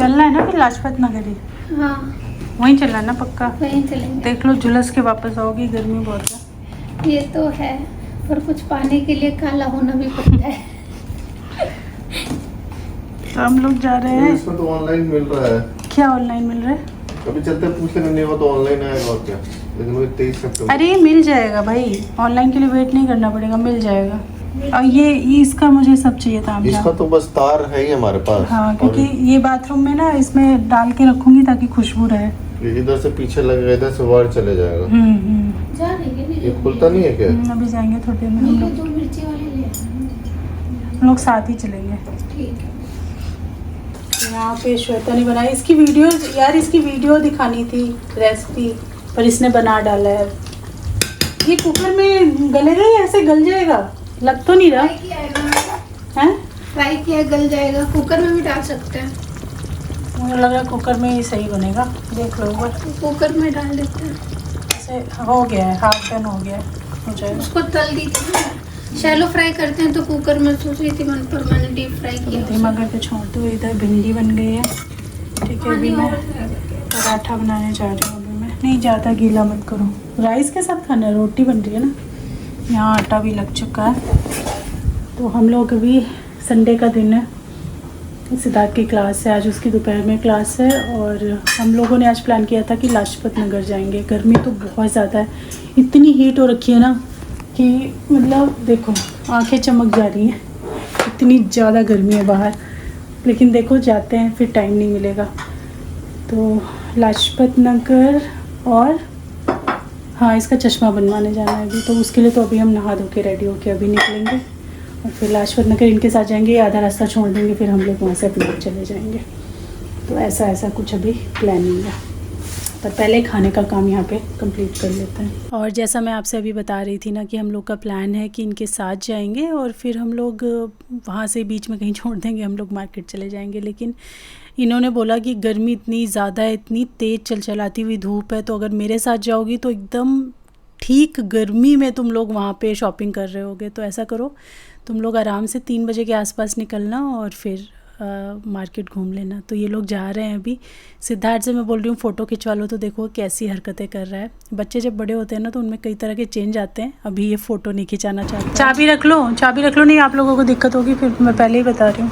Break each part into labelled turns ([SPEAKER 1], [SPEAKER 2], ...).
[SPEAKER 1] चलना है ना फिर लाजपत नगर ही?
[SPEAKER 2] हाँ
[SPEAKER 1] वहीं चलना है ना पक्का?
[SPEAKER 2] वहीं चलेंगे।
[SPEAKER 1] देख लो झुलस के वापस आओगी, गर्मी बहुत है।
[SPEAKER 2] ये तो है, पर कुछ पाने के लिए काला होना भी पड़ता है।
[SPEAKER 1] तो हम लोग जा रहे हैं।
[SPEAKER 3] इसमें तो ऑनलाइन मिल रहा है।
[SPEAKER 1] क्या ऑनलाइन मिल रहा है?
[SPEAKER 3] अभी चलते पूछ लेंगे, नहीं हो तो ऑनलाइन आएगा और क्या। लेकिन वो 23 सितंबर।
[SPEAKER 1] अरे मिल जाएगा भाई, ऑनलाइन के लिए वेट नहीं करना पड़ेगा, मिल जाएगा। और ये इसका मुझे सब चाहिए था।
[SPEAKER 3] इसका तो बस तार है ही हमारे पास।
[SPEAKER 1] हाँ क्योंकि ये बाथरूम में ना इसमें डाल के रखूंगी ताकि खुशबू रहे।
[SPEAKER 3] इधर से पीछे लगेगा, इधर से वार चले जाएगा।
[SPEAKER 2] जा रही है
[SPEAKER 3] ये खुलता नहीं है क्या?
[SPEAKER 1] अभी जाएंगे थोड़ी देर में हम लोग।
[SPEAKER 2] 2 मिर्ची वाले ले आना।
[SPEAKER 1] हम लोग साथ ही चलेंगे।
[SPEAKER 2] ठीक है।
[SPEAKER 1] यहाँ पे श्वेता ने बनाई इसकी वीडियो, यार इसकी वीडियो दिखानी थी रेसिपी, पर इसने बना डाला है। ये कुकर में गलेगा या ऐसे गल जाएगा? लग तो नहीं रहा
[SPEAKER 2] फ्राई किया है ना?
[SPEAKER 1] है?
[SPEAKER 2] फ्राई किया, गल जाएगा। कुकर में भी डाल सकते हैं।
[SPEAKER 1] मुझे लग रहा है कुकर में ही सही बनेगा। देख लो एक बार।
[SPEAKER 2] कुकर में डाल देते हैं।
[SPEAKER 1] ऐसे हो गया है, हाफ डन हो गया है, हो जाएगा।
[SPEAKER 2] उसको तल दी थी ना, शैलो फ्राई करते हैं तो कुकर में सोच रही थी मन, पर मैंने डीप फ्राई किया।
[SPEAKER 1] धीमा करके छोड़ते हुए इधर भिंडी बन गई है। ठीक है, अभी मैं पराठा बनाने जा रही हूँ। अभी मैं नहीं, ज़्यादा गीला मत करो। राइस के साथ खाना है, रोटी बन रही है ना। यहाँ आटा भी लग चुका है। तो हम लोग अभी, संडे का दिन है, सिद्धार्थ की क्लास है आज, उसकी दोपहर में क्लास है। और हम लोगों ने आज प्लान किया था कि लाजपत नगर जाएंगे। गर्मी तो बहुत ज़्यादा है, इतनी हीट हो रखी है ना कि मतलब देखो आंखें चमक जा रही हैं, इतनी ज़्यादा गर्मी है बाहर। लेकिन देखो जाते हैं, फिर टाइम नहीं मिलेगा। तो लाजपत नगर, और हाँ इसका चश्मा बनवाने जाना है अभी, तो उसके लिए तो अभी हम नहा धो के रेडी होके अभी निकलेंगे और फिर लाजपत नगर इनके साथ जाएंगे। आधा रास्ता छोड़ देंगे, फिर हम लोग वहाँ से अपने चले जाएंगे। तो ऐसा कुछ अभी प्लानिंग है, पर पहले खाने का काम यहाँ पे कंप्लीट कर लेते हैं। और जैसा मैं आपसे अभी बता रही थी ना कि हम लोग का प्लान है कि इनके साथ जाएंगे और फिर हम लोग वहाँ से बीच में कहीं छोड़ देंगे, हम लोग मार्केट चले जाएंगे। लेकिन इन्होंने बोला कि गर्मी इतनी ज़्यादा है, इतनी तेज़ चलचलाती हुई धूप है, तो अगर मेरे साथ जाओगी तो एकदम ठीक गर्मी में तुम लोग वहाँ पे शॉपिंग कर रहे होगे। तो ऐसा करो, तुम लोग आराम से 3 बजे के आसपास निकलना और फिर मार्केट घूम लेना। तो ये लोग जा रहे हैं अभी। सिद्धार्थ से मैं बोल रही हूँ फ़ोटो खिंचवा लो, तो देखो कैसी हरकतें कर रहा है। बच्चे जब बड़े होते हैं ना तो उनमें कई तरह के चेंज आते हैं। अभी ये फ़ोटो नहीं खिंचाना चाहता। चाबी रख लो, चाबी रख लो, नहीं आप लोगों को दिक्कत होगी फिर, मैं पहले ही बता रही हूँ।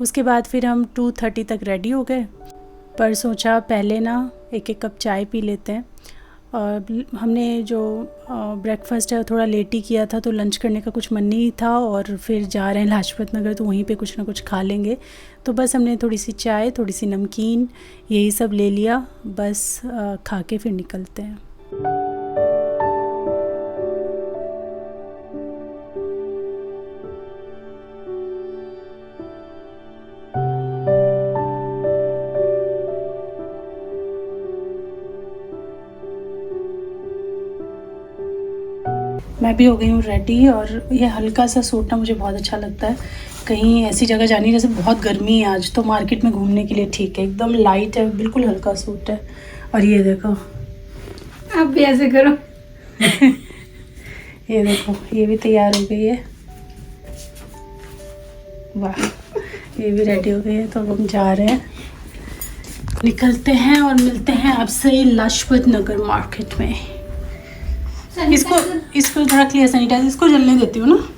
[SPEAKER 1] उसके बाद फिर हम 2:30 तक रेडी हो गए, पर सोचा पहले ना एक कप चाय पी लेते हैं। और हमने जो ब्रेकफास्ट है थोड़ा लेट ही किया था, तो लंच करने का कुछ मन नहीं था। और फिर जा रहे हैं लाजपत नगर, तो वहीं पे कुछ ना कुछ खा लेंगे। तो बस हमने थोड़ी सी चाय, थोड़ी सी नमकीन, यही सब ले लिया। बस खा के फिर निकलते हैं। मैं भी हो गई हूँ रेडी, और ये हल्का सा सूट ना मुझे बहुत अच्छा लगता है। कहीं ऐसी जगह जानी, जैसे बहुत गर्मी है आज, तो मार्केट में घूमने के लिए ठीक है, एकदम लाइट है, बिल्कुल हल्का सूट है। और ये देखो,
[SPEAKER 2] आप भी ऐसे करो।
[SPEAKER 1] ये देखो ये भी तैयार हो गई है, वाह, ये भी रेडी हो गई है। तो अब हम जा रहे हैं, निकलते हैं और मिलते हैं आपसे लाजपत नगर मार्केट में। इसको रख लिया सैनिटाइजर, इसको जलने देती हूँ ना।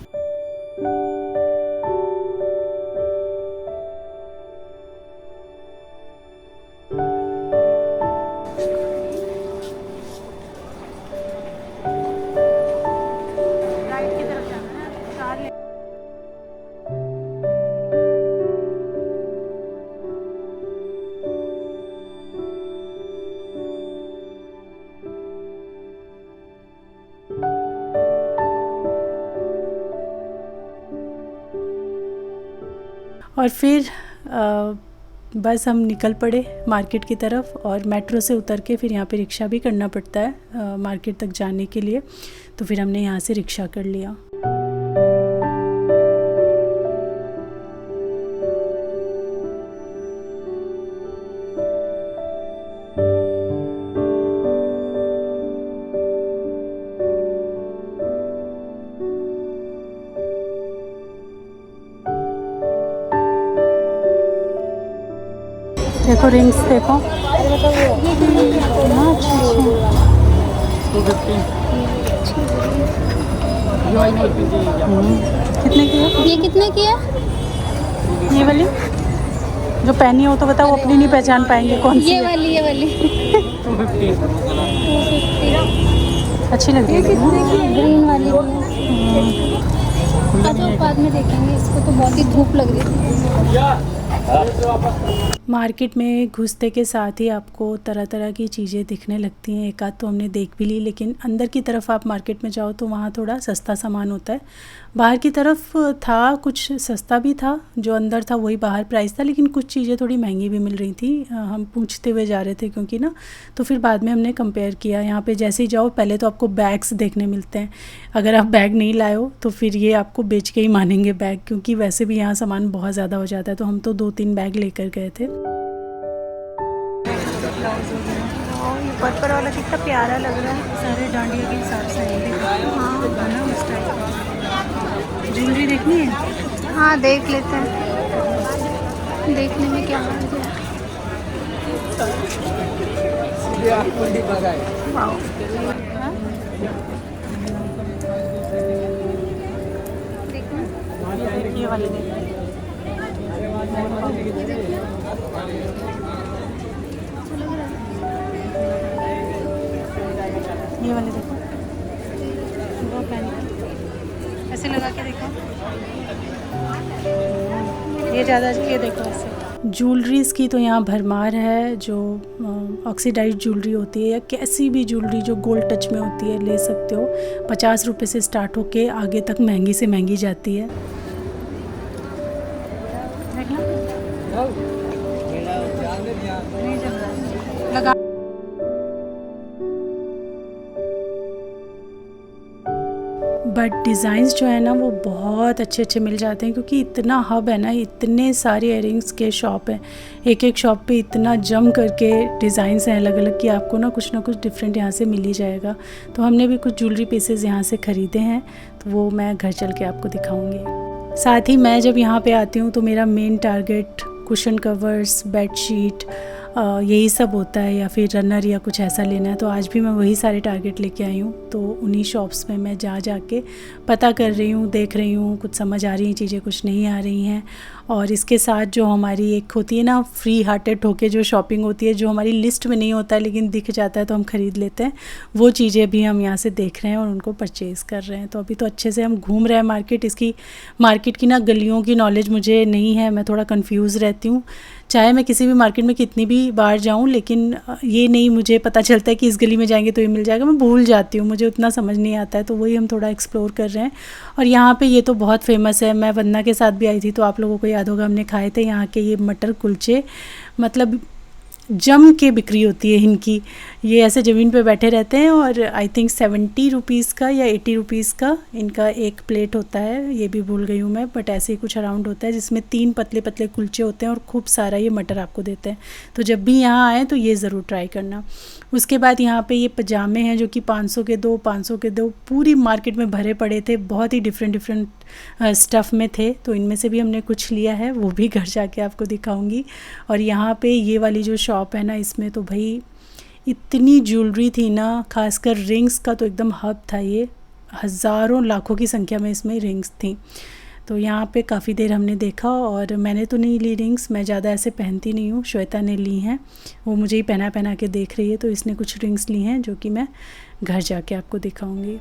[SPEAKER 1] और फिर बस हम निकल पड़े मार्केट की तरफ। और मेट्रो से उतर के फिर यहाँ पे रिक्शा भी करना पड़ता है मार्केट तक जाने के लिए। तो फिर हमने यहाँ से रिक्शा कर लिया। देखो रिंग्स देखो कितना अच्छी कितने की है
[SPEAKER 2] ये कितने की है?
[SPEAKER 1] ये वाली? जो पहनी हो तो बताओ, वो अपनी नहीं पहचान पाएंगे कौन सी
[SPEAKER 2] ये
[SPEAKER 1] है।
[SPEAKER 2] वाली, ये वाली 250।
[SPEAKER 1] अच्छी लग रही है
[SPEAKER 2] ग्रीन वाली भी है। अच्छा बाद में देखेंगे, इसको तो बहुत ही धूप लग रही थी।
[SPEAKER 1] मार्केट में घुसते के साथ ही आपको तरह तरह की चीज़ें दिखने लगती हैं। एक आध तो हमने देख भी ली, लेकिन अंदर की तरफ आप मार्केट में जाओ तो वहाँ थोड़ा सस्ता सामान होता है। बाहर की तरफ था कुछ सस्ता भी था, जो अंदर था वही बाहर प्राइस था, लेकिन कुछ चीज़ें थोड़ी महंगी भी मिल रही थी। हम पूछते हुए जा रहे थे क्योंकि ना, तो फिर बाद में हमने कंपेयर किया। यहाँ पे जैसे ही जाओ पहले तो आपको बैग्स देखने मिलते हैं। अगर आप बैग नहीं लाए हो तो फिर ये आपको बेच के ही मानेंगे बैग, क्योंकि वैसे भी यहाँ सामान बहुत ज़्यादा हो जाता है। तो हम तो 2-3 बैग लेकर गए थे। ऊपर वाला कितना प्यारा लग रहा है, सारे डांडिया के हिसाब से ज्वेलरी देखनी है।
[SPEAKER 2] हाँ देख लेते हैं, देखने में क्या है।
[SPEAKER 1] ये वाली देखो, ये वाले देखो, वो पहन के ऐसे लगा के देखो, ये ज़्यादा, ये देखो ऐसे। ज्वेलरीज़ की तो यहाँ भरमार है। जो ऑक्सीडाइज ज्वेलरी होती है या कैसी भी ज्वेलरी जो गोल्ड टच में होती है ले सकते हो। 50 रुपये से स्टार्ट होके आगे तक महंगी से महंगी जाती है। लगा बट डिज़ाइंस जो है ना वो बहुत अच्छे अच्छे मिल जाते हैं, क्योंकि इतना हब है ना, इतने सारे इयरिंग्स के शॉप हैं। एक एक शॉप पे इतना जम करके डिज़ाइंस हैं अलग अलग कि आपको ना कुछ डिफरेंट यहाँ से मिल ही जाएगा। तो हमने भी कुछ ज्वेलरी पीसेस यहाँ से ख़रीदे हैं, तो वो मैं घर चल के आपको दिखाऊँगी। साथ ही मैं जब यहाँ पे आती हूँ तो मेरा main target cushion covers, bedsheet, यही सब होता है, या फिर रनर या कुछ ऐसा लेना है। तो आज भी मैं वही सारे टारगेट लेके आई हूँ। तो उन्हीं शॉप्स में मैं जा के पता कर रही हूँ, देख रही हूँ, कुछ समझ आ रही हैं चीज़ें, कुछ नहीं आ रही हैं। और इसके साथ जो हमारी एक होती है ना फ्री हार्टेड होके जो शॉपिंग होती है, जो हमारी लिस्ट में नहीं होता है लेकिन दिख जाता है तो हम ख़रीद लेते हैं, वो चीज़ें भी हम यहाँ से देख रहे हैं और उनको परचेज़ कर रहे हैं। तो अभी तो अच्छे से हम घूम रहे हैं मार्केट की ना गलियों की नॉलेज मुझे नहीं है, मैं थोड़ा कंफ्यूज रहती हूँ। चाहे मैं किसी भी मार्केट में कितनी भी बार जाऊँ, लेकिन ये नहीं मुझे पता चलता है कि इस गली में जाएंगे तो ये मिल जाएगा, मैं भूल जाती हूँ, मुझे उतना समझ नहीं आता है। तो वही हम थोड़ा एक्सप्लोर कर रहे हैं। और यहाँ पे ये तो बहुत फेमस है, मैं वंदना के साथ भी आई थी तो आप लोगों को याद होगा हमने खाए थे यहाँ के ये मटर कुलचे। मतलब जम के बिक्री होती है इनकी। ये ऐसे ज़मीन पे बैठे रहते हैं और आई थिंक 70 रुपीज़ का या 80 रुपीज़ का इनका एक प्लेट होता है, ये भी भूल गई हूँ मैं, बट ऐसे ही कुछ अराउंड होता है, जिसमें 3 पतले पतले कुलचे होते हैं और खूब सारा ये मटर आपको देते हैं। तो जब भी यहाँ आए तो ये ज़रूर ट्राई करना। उसके बाद यहाँ पे ये पजामे हैं जो कि 500 के 2 पूरी मार्केट में भरे पड़े थे, बहुत ही डिफरेंट स्टफ़ में थे। तो इनमें से भी हमने कुछ लिया है, वो भी घर जाके आपको दिखाऊंगी। और यहाँ पे ये वाली जो शॉप है ना, इसमें तो भाई इतनी ज्वेलरी थी ना, खासकर रिंग्स का तो एकदम हब था ये, हज़ारों लाखों की संख्या में इसमें रिंग्स थी। तो यहाँ पे काफ़ी देर हमने देखा, और मैंने तो नहीं ली रिंग्स, मैं ज़्यादा ऐसे पहनती नहीं हूँ, श्वेता ने ली हैं, वो मुझे ही पहना के देख रही है, तो इसने कुछ रिंग्स ली हैं जो कि मैं घर जाके आपको दिखाऊंगी।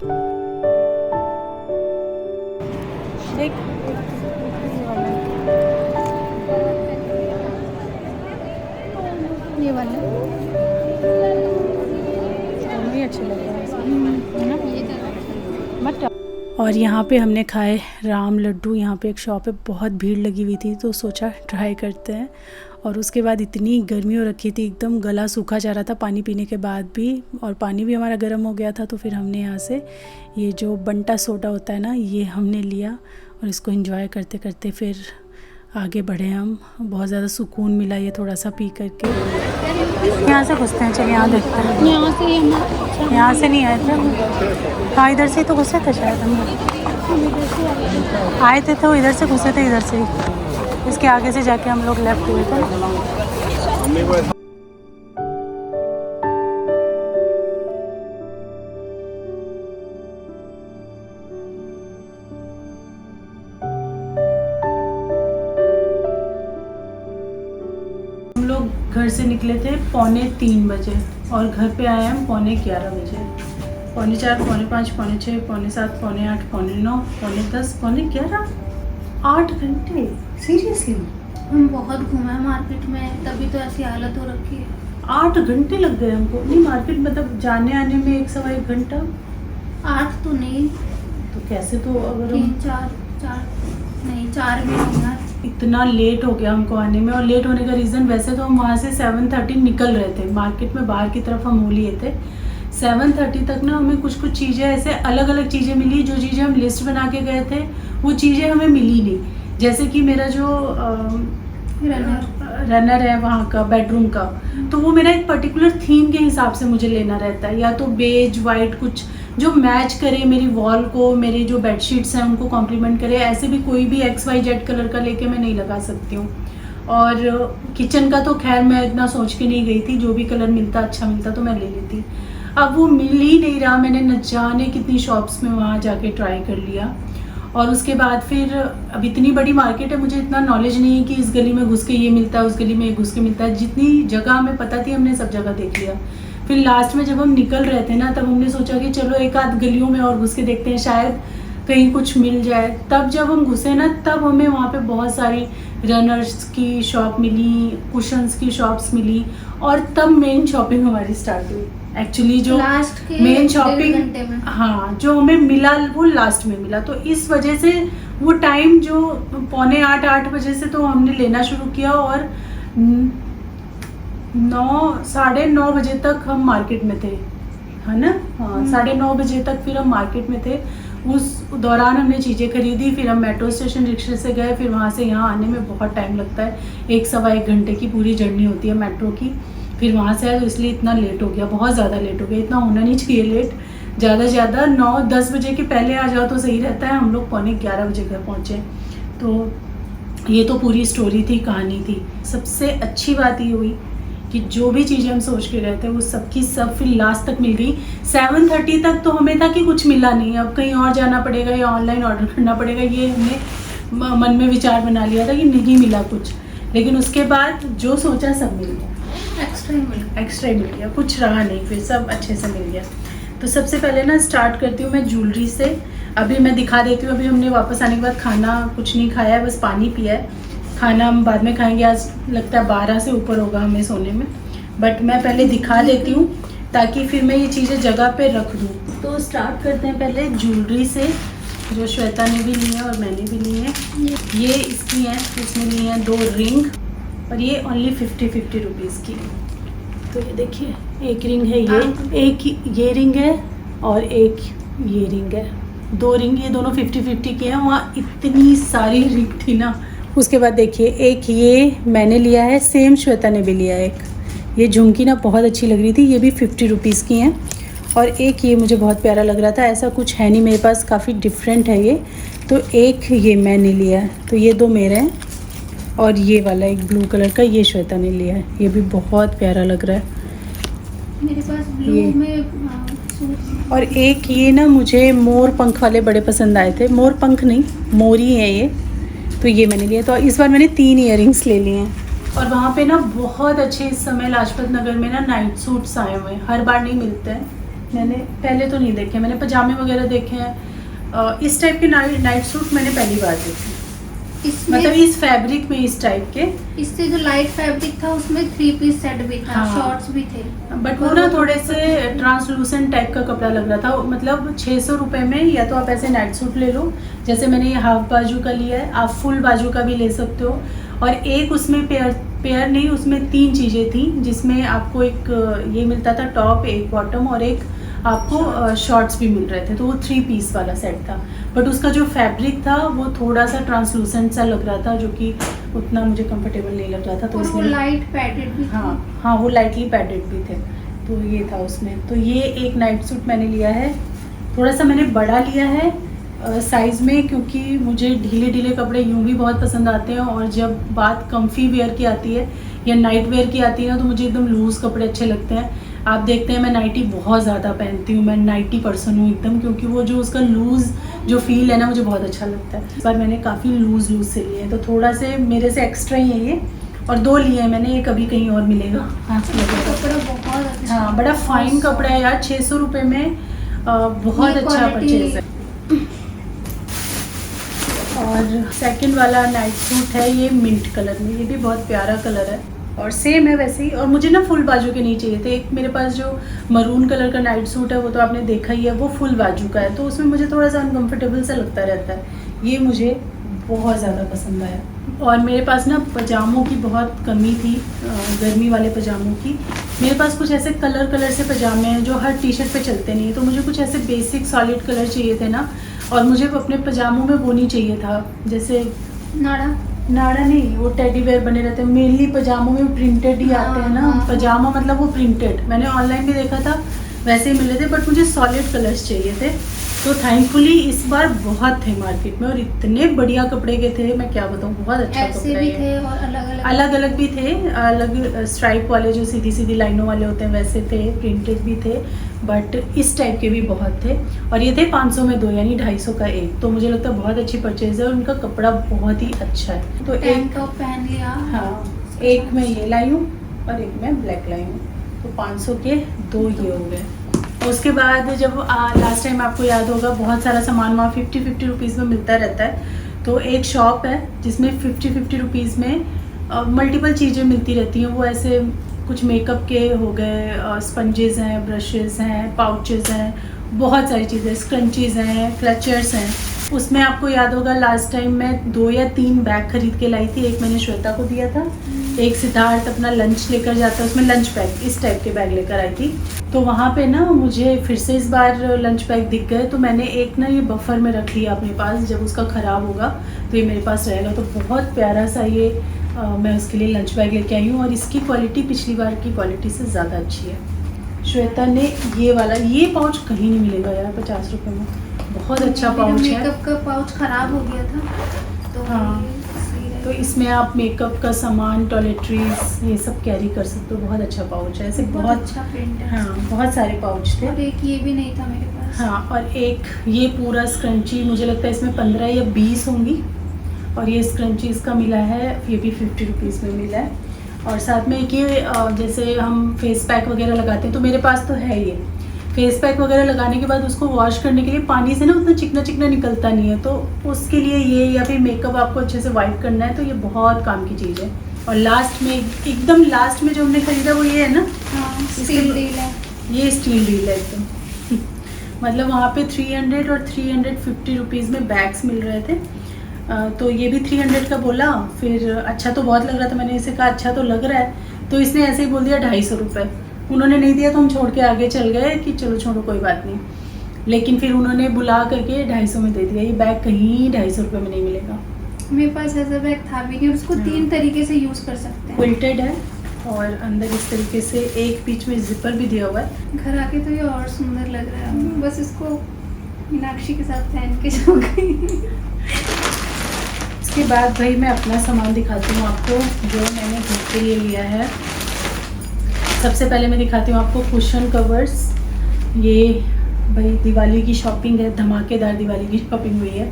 [SPEAKER 2] ये वाला
[SPEAKER 1] दोनों ही अच्छे लग रहे हैं, है ना? मत। और यहाँ पे हमने खाए राम लड्डू। यहाँ पे एक शॉप है, बहुत भीड़ लगी हुई थी तो सोचा ट्राई करते हैं। और उसके बाद इतनी गर्मी हो रखी थी, एकदम गला सूखा जा रहा था पानी पीने के बाद भी, और पानी भी हमारा गर्म हो गया था। तो फिर हमने यहाँ से ये जो बंटा सोडा होता है ना, ये हमने लिया और इसको एंजॉय करते करते फिर आगे बढ़े हम। बहुत ज़्यादा सुकून मिला ये थोड़ा सा पी करके। यहाँ से घुसते हैं, चलिए यहाँ देखते हैं। यहाँ से नहीं आए थे, हाँ इधर से ही तो घुसे थे शायद हम आए थे, तो इधर से घुसे थे, इधर से ही। इसके आगे से जाके हम लोग लेफ्ट हुए थे।
[SPEAKER 3] मम्मी को ऐसा
[SPEAKER 1] हम लोग घर से निकले थे 2:45 बजे और घर पे आए हम 11:45 बजे। 4:45, 4:45, 5:45, 6:45, 7:45, 8:45, 9:45, 10:45, 11:45, 8 घंटे। सीरियसली
[SPEAKER 2] हम बहुत घूमे मार्केट में, तभी तो ऐसी हालत हो रखी है।
[SPEAKER 1] 8 घंटे लग गए हमको। नहीं मार्केट मतलब जाने आने में 1 सवा 1 घंटा।
[SPEAKER 2] 8 तो नहीं,
[SPEAKER 1] तो कैसे तो अगर
[SPEAKER 2] 3,
[SPEAKER 1] हम
[SPEAKER 2] 4 नहीं 4 भी नहीं यार।
[SPEAKER 1] इतना लेट हो गया हमको आने में। और लेट होने का रीज़न, वैसे तो हम वहाँ से 7:30 निकल रहे थे, मार्केट में बाहर की तरफ हम हो लिए थे। 7:30 तक ना हमें कुछ कुछ चीज़ें ऐसे अलग अलग चीज़ें मिली, जो चीज़ें हम लिस्ट बना के गए थे वो चीज़ें हमें मिली नहीं। जैसे कि मेरा जो रनर है वहाँ का बेडरूम का, तो वो मेरा एक पर्टिकुलर थीम के हिसाब से मुझे लेना रहता है, या तो बेज वाइट कुछ जो मैच करे मेरी वॉल को, मेरी जो बेडशीट्स हैं उनको कॉम्प्लीमेंट करे। ऐसे भी कोई भी XYZ कलर का लेके मैं नहीं लगा सकती हूँ। और किचन का तो खैर मैं इतना सोच के नहीं गई थी, जो भी कलर मिलता अच्छा मिलता तो मैं ले लेती। अब वो मिल ही नहीं रहा। मैंने न जाने कितनी शॉप्स में वहाँ जाके ट्राई कर लिया। और उसके बाद फिर अब इतनी बड़ी मार्केट है, मुझे इतना नॉलेज नहीं है कि इस गली में घुस के ये मिलता है, उस गली में ये घुस के मिलता है। जितनी जगह हमें पता थी हमने सब जगह देख लिया। फिर लास्ट में जब हम निकल रहे थे ना, तब हमने सोचा कि चलो एक आध गलियों में और घुस के देखते हैं, शायद कहीं कुछ मिल जाए। तब जब हम घुसे ना, तब हमें वहाँ पे बहुत सारी रनर्स की शॉप मिली, कुशन्स की शॉप्स मिली, और तब मेन शॉपिंग हमारी स्टार्ट हुई। एक्चुअली जो
[SPEAKER 2] लास्ट के
[SPEAKER 1] मेन
[SPEAKER 2] 1.5
[SPEAKER 1] शॉपिंग,
[SPEAKER 2] घंटे में।
[SPEAKER 1] हाँ, जो हमें मिला वो लास्ट में मिला। तो इस वजह से वो टाइम जो 7:45, 8 बजे से तो हमने लेना शुरू किया, और 9, 9:30 बजे तक हम मार्केट में थे, है ना। हाँ, 9:30 बजे तक फिर हम मार्केट में थे। उस दौरान हमने चीज़ें खरीदी, फिर हम मेट्रो स्टेशन रिक्शे से गए, फिर वहाँ से यहाँ आने में बहुत टाइम लगता है। 1 सवा 1 घंटे की पूरी जर्नी होती है मेट्रो की। फिर वहाँ से आए तो इसलिए इतना लेट हो गया, बहुत ज़्यादा लेट हो गया। इतना होना नहीं चाहिए लेट, ज़्यादा से ज़्यादा 9-10 बजे के पहले आ जाओ तो सही रहता है। हम लोग 11:45 बजे घर पहुँचे। तो ये तो पूरी स्टोरी थी, कहानी थी। सबसे अच्छी बात ये हुई कि जो भी चीज़ें हम सोच के गए थे वो सब की सब फिर लास्ट तक मिल गई। 7:30 तक तो हमें था कि कुछ मिला नहीं, अब कहीं और जाना पड़ेगा या ऑनलाइन ऑर्डर करना पड़ेगा, ये हमने मन में विचार बना लिया था कि नहीं मिला कुछ। लेकिन उसके बाद जो सोचा सब मिल गया, एक्स्ट्रा ही मिल गया, कुछ रहा नहीं, फिर सब अच्छे से मिल गया। तो सबसे पहले ना स्टार्ट करती हूँ मैं ज्वेलरी से। अभी मैं दिखा देती हूँ। अभी हमने वापस आने के बाद खाना कुछ नहीं खाया है, बस पानी पिया है। खाना हम बाद में खाएंगे, आज लगता है 12 से ऊपर होगा हमें सोने में। बट मैं पहले दिखा देती हूँ ताकि फिर मैं ये चीज़ें जगह पे रख दूँ। तो स्टार्ट करते हैं पहले ज्वेलरी से, जो श्वेता ने भी ली है और मैंने भी ली है। ये इसकी हैं, इसमें ली हैं 2 रिंग, और ये ओनली 50-50 रुपीज़ की। तो ये देखिए, एक रिंग है ये, एक ये रिंग है और एक ये रिंग है। 2 रिंग, ये दोनों 50-50 की हैं। वहाँ इतनी सारी रिंग थी ना। उसके बाद देखिए, एक ये मैंने लिया है, सेम श्वेता ने भी लिया है एक। ये झुमकी ना बहुत अच्छी लग रही थी, ये भी 50 रुपीज़ की हैं। और एक ये मुझे बहुत प्यारा लग रहा था, ऐसा कुछ है नहीं मेरे पास, काफ़ी डिफरेंट है ये। तो एक ये मैंने लिया है, तो ये 2 मेरे हैं। और ये वाला एक ब्लू कलर का, ये श्वेता ने लिया है, ये भी बहुत प्यारा लग रहा है
[SPEAKER 2] मेरे पास ब्लू में
[SPEAKER 1] और एक ये ना मुझे मोर पंख वाले बड़े पसंद आए थे, मोर पंख नहीं, मोरी है ये, तो ये मैंने लिया। तो इस बार मैंने 3 इयररिंग्स ले लिए हैं। और वहाँ पे ना बहुत अच्छे इस समय लाजपत नगर में ना नाइट सूट्स आए हुए हैं, हर बार नहीं मिलते हैं। मैंने पहले तो नहीं देखे, मैंने पजामे वगैरह देखे हैं, इस टाइप के नाइट सूट मैंने पहली बार देखे, मतलब इस फैब्रिक में, इस टाइप के।
[SPEAKER 2] इससे जो लाइट फैब्रिक था उसमें 3 पीस सेट भी था,
[SPEAKER 1] हाँ।
[SPEAKER 2] शॉर्ट्स भी थे,
[SPEAKER 1] बट वो ना थोड़े से ट्रांसलूसेंट टाइप का कपड़ा लग रहा था। मतलब 600 रुपये में या तो आप ऐसे नाइट सूट ले लो, जैसे मैंने ये हाफ बाजू का लिया है, आप फुल बाजू का भी ले सकते हो। और एक उसमें पेयर नहीं, उसमें 3 चीज़ें थी, जिसमें आपको एक ये मिलता था टॉप, एक बॉटम और एक आपको शॉर्ट्स भी मिल रहे थे। तो वो 3 पीस वाला सेट था। बट उसका जो फैब्रिक था वो थोड़ा सा ट्रांसलूसेंट सा लग रहा था, जो कि उतना मुझे कंफर्टेबल नहीं लग रहा था। तो
[SPEAKER 2] और वो
[SPEAKER 1] इसलिए
[SPEAKER 2] लाइट पैडेड भी
[SPEAKER 1] हाँ हाँ, वो लाइटली पैडेड भी थे, तो ये था उसमें। तो ये एक नाइट सूट मैंने लिया है, थोड़ा सा मैंने बड़ा लिया है साइज़ में, क्योंकि मुझे ढीले ढीले कपड़े यूँ भी बहुत पसंद आते हैं, और जब बात कम्फी वेयर की आती है या नाइट वेयर की आती है ना, तो मुझे एकदम लूज़ कपड़े अच्छे लगते हैं। आप देखते हैं मैं नाइटी बहुत ज़्यादा पहनती हूँ, मैं नाइटी पर्सन हूँ एकदम, क्योंकि वो जो उसका लूज़ जो फील है ना मुझे बहुत अच्छा लगता है। इस बार मैंने काफ़ी लूज़ से लिए हैं, तो थोड़ा से मेरे से एक्स्ट्रा ही है ये, और 2 लिए हैं मैंने, ये कभी कहीं और मिलेगा। हाँ
[SPEAKER 2] कपड़ा बहुत अच्छा,
[SPEAKER 1] हाँ बड़ा फाइन कपड़ा है यार, 600 रुपये में बहुत अच्छा परचेज है। और सेकंड वाला नाइट सूट है ये मिंट कलर में, ये भी बहुत प्यारा कलर है और सेम है वैसे ही। और मुझे ना फुल बाजू के नहीं चाहिए थे। एक मेरे पास जो मरून कलर का नाइट सूट है वो तो आपने देखा ही है, वो फुल बाजू का है, तो उसमें मुझे थोड़ा सा अनकम्फर्टेबल सा लगता रहता है। ये मुझे बहुत ज़्यादा पसंद आया। और मेरे पास ना पजामों की बहुत कमी थी, गर्मी वाले पजामों की। मेरे पास कुछ ऐसे कलर से पजामे हैं जो हर टी शर्ट पे चलते नहीं है, तो मुझे कुछ ऐसे बेसिक सॉलिड कलर चाहिए थे ना, और मुझे अपने पजामों में वो नहीं चाहिए था, जैसे नाड़ा नहीं, वो टेडी वेयर बने रहते हैं मेनली पजामों में, प्रिंटेड ही आते हैं ना पजामा, मतलब वो प्रिंटेड। मैंने ऑनलाइन भी देखा था वैसे ही मिले थे, बट मुझे सॉलिड कलर्स चाहिए थे। तो थैंकफुली इस बार बहुत थे मार्केट में, और इतने बढ़िया कपड़े के थे, मैं क्या बताऊँ, बहुत अच्छा कपड़ा
[SPEAKER 2] भी
[SPEAKER 1] है।
[SPEAKER 2] थे और अलग
[SPEAKER 1] अलग भी थे, अलग स्ट्राइप वाले जो सीधी सीधी लाइनों वाले होते हैं वैसे थे, प्रिंटेड भी थे, बट इस टाइप के भी बहुत थे। और ये थे 500 में 2, यानी 250 का एक। तो मुझे लगता है बहुत अच्छी परचेज है, और उनका कपड़ा बहुत ही अच्छा है। तो एक
[SPEAKER 2] टॉप पहन लिया।
[SPEAKER 1] हाँ, एक मैं ये लाई हूँ और एक मैं ब्लैक लाई हूँ, तो 500 के 2 ये हो गए। उसके बाद जब लास्ट टाइम आपको याद होगा बहुत सारा सामान वहाँ 50-50 रुपीज़ में मिलता रहता है, तो एक शॉप है जिसमें 50-50 रुपीज़ में मल्टीपल चीज़ें मिलती रहती हैं। वो ऐसे कुछ मेकअप के हो गए, स्पंजेस हैं, ब्रशेज़ हैं, पाउचेज़ हैं, बहुत सारी चीज़ें, स्क्रंचीज़ हैं, क्लचर्स हैं। उसमें आपको याद होगा लास्ट टाइम मैं 2 या 3 बैग खरीद के लाई थी। एक मैंने श्वेता को दिया था, एक सिद्धार्थ अपना लंच लेकर जाता है, उसमें लंच बैग इस टाइप के बैग लेकर आई थी। तो वहाँ पे ना मुझे फिर से इस बार लंच बैग दिख गए, तो मैंने एक ना ये बफर में रख लिया अपने पास, जब उसका ख़राब होगा तो ये मेरे पास रहेगा। तो बहुत प्यारा सा ये मैं उसके लिए लंच बैग लेके आई हूँ, और इसकी क्वालिटी पिछली बार की क्वालिटी से ज़्यादा अच्छी है। श्वेता ने ये वाला, ये पाउच कहीं नहीं मिलेगा यार 50 रुपये में, बहुत अच्छा पाउच है।
[SPEAKER 2] मेकअप का पाउच खराब हो गया था, तो
[SPEAKER 1] हाँ, तो इसमें आप मेकअप का सामान, टॉयलेटरीज, ये सब कैरी कर सकते हो। बहुत अच्छा पाउच है, ऐसे बहुत
[SPEAKER 2] अच्छा प्रिंट है।
[SPEAKER 1] हाँ, बहुत सारे पाउच थे।
[SPEAKER 2] और एक ये भी नहीं था मेरे पास।
[SPEAKER 1] हाँ, और एक ये पूरा स्क्रंची, मुझे लगता है इसमें 15 या 20 होंगी, और ये स्क्रंची इसका मिला है, ये भी 50 रुपीज़ में मिला है। और साथ में एक ये जैसे हम फेस पैक वगैरह लगाते हैं, तो मेरे पास तो है ये फेस पैक वगैरह लगाने के बाद उसको वॉश करने के लिए पानी से ना उतना चिकना चिकना निकलता नहीं है, तो उसके लिए ये, या फिर मेकअप आपको अच्छे से वाइप करना है तो ये बहुत काम की चीज़ है। और लास्ट में, एकदम लास्ट में जो हमने खरीदा वो ये है ना,
[SPEAKER 2] स्टील रील है,
[SPEAKER 1] ये स्टील रील है एकदम मतलब वहाँ पे 300 और 350 रुपीज़ में बैग्स मिल रहे थे, तो ये भी 300 का बोला। फिर अच्छा तो बहुत लग रहा था, मैंने इसे कहा अच्छा तो लग रहा है, तो इसने ऐसे ही बोल दिया 250 रुपये। उन्होंने नहीं दिया तो हम छोड़ के आगे चल गए कि चलो छोड़ो कोई बात नहीं, लेकिन फिर उन्होंने बुला करके 250 में दे दिया। ये बैग कहीं 250 रुपये में नहीं मिलेगा।
[SPEAKER 2] मेरे पास ऐसा बैग था भी नहीं, और उसको 3 तरीके से यूज़ कर सकते हैं।
[SPEAKER 1] क्विल्टेड है, और अंदर इस तरीके से एक बीच में जिपर भी दिया हुआ है।
[SPEAKER 2] घर आके तो ये और सुंदर लग रहा है, बस इसको मीनाक्षी के साथ पहन के सो गई।
[SPEAKER 1] इसके बाद भाई मैं अपना सामान दिखाती हूँ आपको, जो मैंने घर के लिए लिया है। सबसे पहले मैं दिखाती हूँ आपको कुशन कवर्स। ये भाई दिवाली की शॉपिंग है, धमाकेदार दिवाली की शॉपिंग हुई है।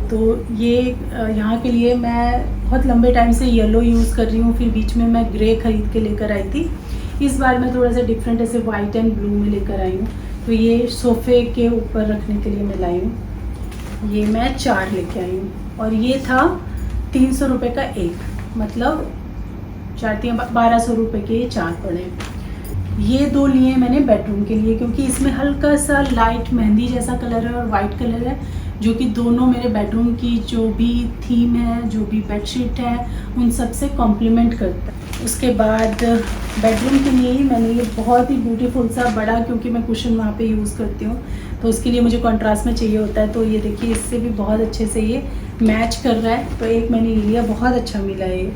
[SPEAKER 1] तो ये यहाँ के लिए मैं बहुत लंबे टाइम से येलो यूज़ कर रही हूँ, फिर बीच में मैं ग्रे खरीद के लेकर आई थी। इस बार मैं थोड़ा सा डिफरेंट ऐसे वाइट एंड ब्लू में लेकर आई हूँ। तो ये सोफ़े के ऊपर रखने के लिए मैं लाई हूँ। ये मैं 4 लेके आई हूँ, और ये था 300 रुपये का एक, मतलब 1200 रुपये के 4 पड़े। ये 2 लिए मैंने बेडरूम के लिए, क्योंकि इसमें हल्का सा लाइट मेहंदी जैसा कलर है और वाइट कलर है, जो कि दोनों मेरे बेडरूम की जो भी थीम है, जो भी बेडशीट है, उन सब से कॉम्प्लीमेंट करता है। उसके बाद बेडरूम के लिए ही मैंने ये बहुत ही ब्यूटीफुल सा बड़ा, क्योंकि मैं कुशन वहाँ पे यूज़ करती हूँ तो उसके लिए मुझे कॉन्ट्रास्ट में चाहिए होता है। तो ये देखिए, इससे भी बहुत अच्छे से ये मैच कर रहा है, तो एक मैंने ये लिया, बहुत अच्छा मिला है ये।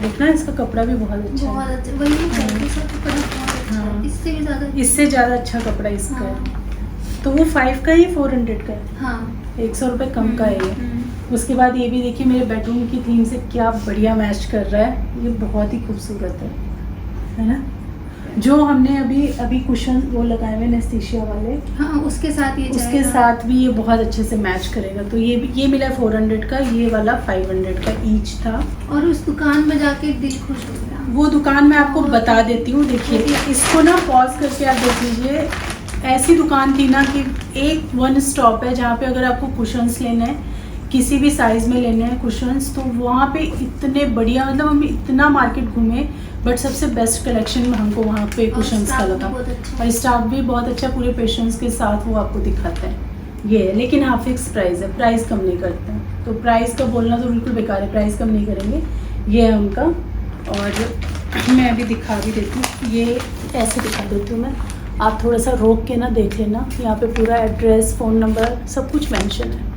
[SPEAKER 1] देखना, इसका कपड़ा भी बहुत अच्छा है।
[SPEAKER 2] बहुत अच्छा, वही कपड़ा बहुत अच्छा है। इससे ज़्यादा
[SPEAKER 1] अच्छा कपड़ा इसका है। तो वो 5 का ही 400 का है।
[SPEAKER 2] हाँ,
[SPEAKER 1] 100 रुपये कम का है ये। उसके बाद ये भी देखिए मेरे बेडरूम की थीम से क्या बढ़िया मैच कर रहा है, ये बहुत ही खूबसूरत है ना। जो हमने अभी कुशन वो लगाए हुए एनेस्थीसिया वाले,
[SPEAKER 2] हाँ उसके साथ ये
[SPEAKER 1] उसके साथ भी ये बहुत अच्छे से मैच करेगा। तो ये मिला 400 का, ये वाला 500 का ईच था।
[SPEAKER 2] और उस दुकान में जाके दिल खुश हो गया।
[SPEAKER 1] वो दुकान मैं आपको बता देती हूँ, देखिए इसको ना पॉज करके आप देख लीजिए। ऐसी दुकान थी ना कि एक वन स्टॉप है जहाँ पे अगर आपको कुशन्स लेने हैं, किसी भी साइज़ में लेने हैं कुशन्स, तो वहाँ पे इतने बढ़िया, मतलब हम इतना मार्केट घूमे बट सबसे बेस्ट कलेक्शन में हमको वहाँ पे कुशन्स का लगा। और स्टाफ भी बहुत अच्छा, पूरे पेशेंस के साथ वो आपको दिखाता है। ये है, लेकिन हाँ फिक्स प्राइस है, प्राइस कम नहीं करते हैं। तो प्राइस का बोलना तो बिल्कुल बेकार है, प्राइस कम नहीं करेंगे। ये है उनका। और मैं अभी दिखा भी देती हूँ, ये ऐसे दिखा देती हूँ मैं, आप थोड़ा सा रोक के ना देख लेना। यहाँ पे पूरा एड्रेस, फ़ोन नंबर सब कुछ मेंशन है।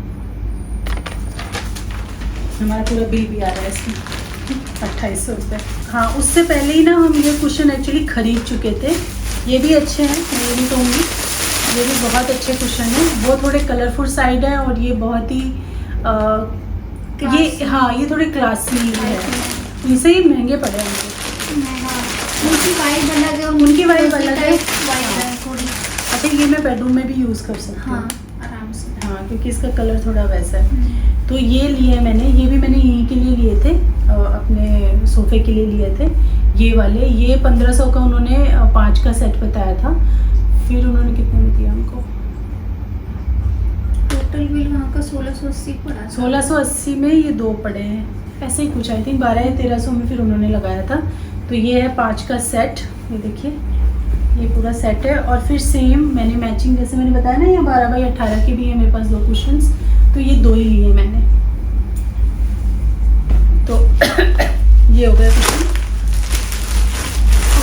[SPEAKER 1] हमारा पूरा बिल भी आ रहा है इसमें 2800 रुपये। हाँ, उससे पहले ही ना हम ये कुशन एक्चुअली ख़रीद चुके थे। ये भी अच्छे हैं, मैं भी कहूँगी ये भी बहुत अच्छे कुशन हैं। वो थोड़े कलरफुल साइड है और ये बहुत ही ये हाँ ये थोड़े क्लासी है। इनसे ही महंगे पड़े हमको।
[SPEAKER 2] उनकी वाइब अलग है,
[SPEAKER 1] उनकी वाइब अलग है।
[SPEAKER 2] थोड़ी।
[SPEAKER 1] अच्छा, ये मैं बेडरूम में भी यूज़ कर सकती हूँ।
[SPEAKER 2] हाँ आराम से।
[SPEAKER 1] हाँ, क्योंकि इसका कलर थोड़ा वैसा है। तो ये लिए मैंने, ये भी मैंने यहीं के लिए लिए थे, अपने सोफ़े के लिए लिए थे ये वाले। ये 1500 का उन्होंने 5 का सेट बताया था। फिर उन्होंने कितने में दिया हमको?
[SPEAKER 2] टोटल बिल वहाँ का 1680 पड़ा।
[SPEAKER 1] 1680 में ये 2 पड़े हैं, ऐसे ही कुछ, आई थिंक 12 या 1300 में फिर उन्होंने लगाया था। तो ये है 5 का सेट, ये देखिए ये पूरा सेट है। और फिर सेम मैंने मैचिंग, जैसे मैंने बताया ना, ये 12 बाई 18 के भी है मेरे पास 2 कुशन्स, तो ये 2 ही लिए मैंने। तो ये हो गया कुशन।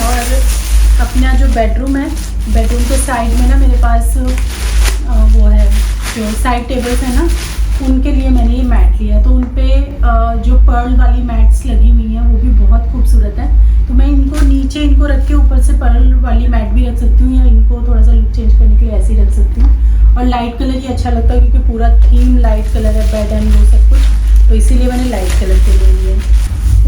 [SPEAKER 1] और अपना जो बेडरूम है, बेडरूम के साइड में ना मेरे पास वो है, जो साइड टेबल्स है ना, उनके लिए मैंने ये मैट लिया। तो उन पे जो पर्ल वाली मैट्स लगी हुई हैं वो भी बहुत खूबसूरत है। तो मैं इनको नीचे इनको रख के ऊपर से पर्ल वाली मैट भी रख सकती हूँ, या इनको थोड़ा सा लुक चेंज करने के लिए ऐसे ही रख सकती हूँ। और लाइट कलर ही अच्छा लगता है क्योंकि पूरा थीम लाइट कलर है, बेड एंड वो सब कुछ, तो इसीलिए मैंने लाइट कलर के ले लिए।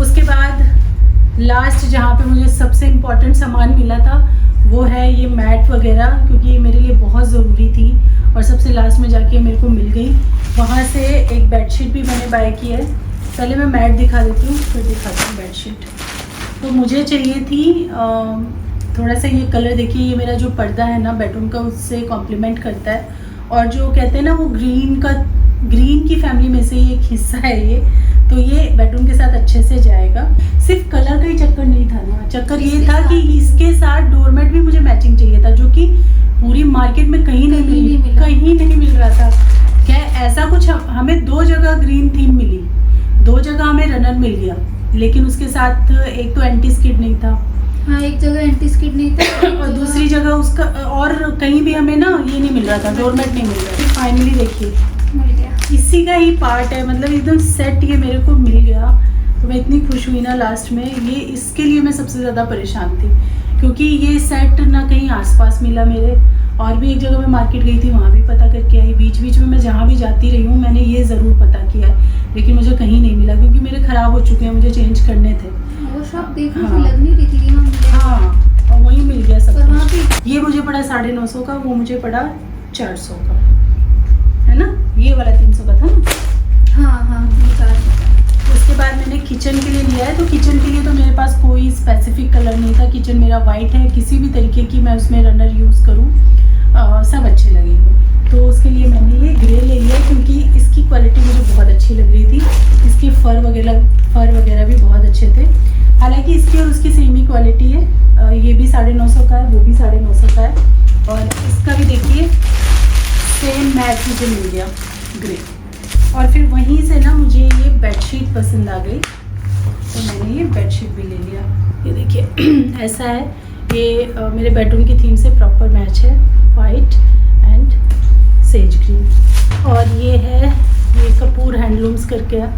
[SPEAKER 1] उसके बाद लास्ट जहाँ पे मुझे सबसे इम्पोर्टेंट सामान मिला था वो है ये मैट वगैरह, क्योंकि ये मेरे लिए बहुत ज़रूरी थी और सबसे लास्ट में जाके मेरे को मिल गई। वहाँ से एक बेडशीट भी मैंने बाय की है। पहले मैं मैट दिखा देती हूँ, फिर दिखाती हूँ बेडशीट। तो मुझे चाहिए थी थोड़ा सा ये कलर, देखिए ये मेरा जो पर्दा है ना बेडरूम का, उससे कॉम्प्लीमेंट करता है। और जो कहते हैं ना वो ग्रीन की फैमिली में से एक हिस्सा है ये, तो ये बेडरूम के साथ अच्छे से जाएगा। सिर्फ कलर का ही चक्कर नहीं था ना, चक्कर ये था कि इसके साथ डोरमेट भी मुझे मैचिंग चाहिए था, जो कि पूरी मार्केट में कहीं नहीं मिल रहा था। क्या ऐसा कुछ, हमें 2 जगह ग्रीन थीम मिली, 2 जगह हमें रनर मिल गया, लेकिन उसके साथ एक तो एंटी स्किड नहीं था।
[SPEAKER 2] हाँ, एक जगह एंटी स्किड नहीं था
[SPEAKER 1] और दूसरी जगह उसका, और कहीं भी हमें ना ये नहीं मिल रहा था, डोरमेट नहीं मिल रहा था। फाइनली देखिए
[SPEAKER 2] मिल गया,
[SPEAKER 1] इसी का ही पार्ट है, मतलब एकदम सेट ये मेरे को मिल गया। तो मैं इतनी खुश हुई ना लास्ट में, ये इसके लिए मैं सबसे ज़्यादा परेशान थी, क्योंकि ये सेट ना कहीं आसपास मिला मेरे, और भी एक जगह मैं मार्केट गई थी वहाँ भी पता करके आई, बीच बीच में मैं जहाँ भी जाती रही हूँ मैंने ये ज़रूर पता किया, लेकिन मुझे कहीं नहीं मिला, क्योंकि मेरे ख़राब हो चुके हैं, मुझे चेंज करने थे।
[SPEAKER 2] वो शॉप देखने से लग नहीं रही थी यहाँ मिले।
[SPEAKER 1] हाँ, और वहीं मिल गया सब
[SPEAKER 2] पर वहाँ
[SPEAKER 1] कुछ। ये मुझे पड़ा 950 का, वो मुझे पड़ा 400 का, है ना, ये वाला 300 का था ना।
[SPEAKER 2] हाँ वो 400 का।
[SPEAKER 1] उसके बाद मैंने किचन के लिए लिया है। तो किचन के लिए तो मेरे पास कोई स्पेसिफिक कलर नहीं था, किचन मेरा वाइट है, किसी भी तरीके की मैं उसमें रनर यूज़ करूँ सब अच्छे लगेंगे। तो उसके लिए मैंने ये ग्रे ले लिया, क्योंकि इसकी क्वालिटी मुझे बहुत अच्छी लग रही थी, इसके फर वगैरह भी बहुत अच्छे थे। हालांकि इसकी और उसकी सेम ही क्वालिटी है, ये भी 950 का है, वो भी 950 का है, और इसका भी देखिए सेम मैच मुझे मिल गया ग्रे। और फिर वहीं से ना मुझे ये बेडशीट पसंद आ गई, तो मैंने ये बेडशीट भी ले लिया। ये देखिए ऐसा है, ये मेरे बेडरूम की थीम से प्रॉपर मैच है, वाइट एंड सेज ग्रीन। और ये है, ये कपूर हैंडलूम्स करके है,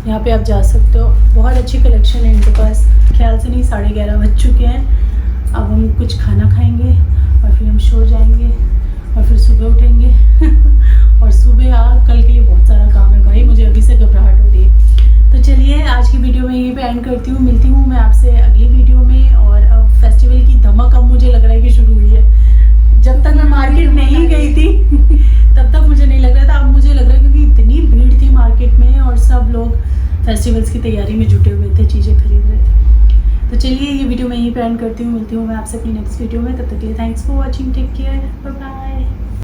[SPEAKER 1] यहाँ पे आप जा सकते हो, बहुत अच्छी कलेक्शन है इनके पास। ख्याल से नहीं 11:30 बज चुके हैं, अब हम कुछ खाना खाएंगे और फिर हम सो जाएंगे और फिर सुबह उठेंगे और सुबह कल के लिए बहुत सारा काम है भाई, मुझे अभी से घबराहट हो रही है। तो चलिए आज की वीडियो में यहीं पे एंड करती हूँ, मिलती हूँ मैं आपसे अगली वीडियो में। और अब फेस्टिवल की धमक अब मुझे लग रहा है कि शुरू हुई है। जब तक मैं मार्केट नहीं गई थी तब तक मुझे नहीं लग रहा था, अब मुझे लग रहा है क्योंकि इतनी भीड़ थी मार्केट में और सब लोग फेस्टिवल्स की तैयारी में जुटे हुए थे, चीज़ें खरीद रहे थे। तो चलिए ये वीडियो मैं यहीं पे एंड करती हूँ, मिलती हूँ मैं आपसे अपनी नेक्स्ट वीडियो में। तब तक के लिए thanks for watching, take care, bye bye.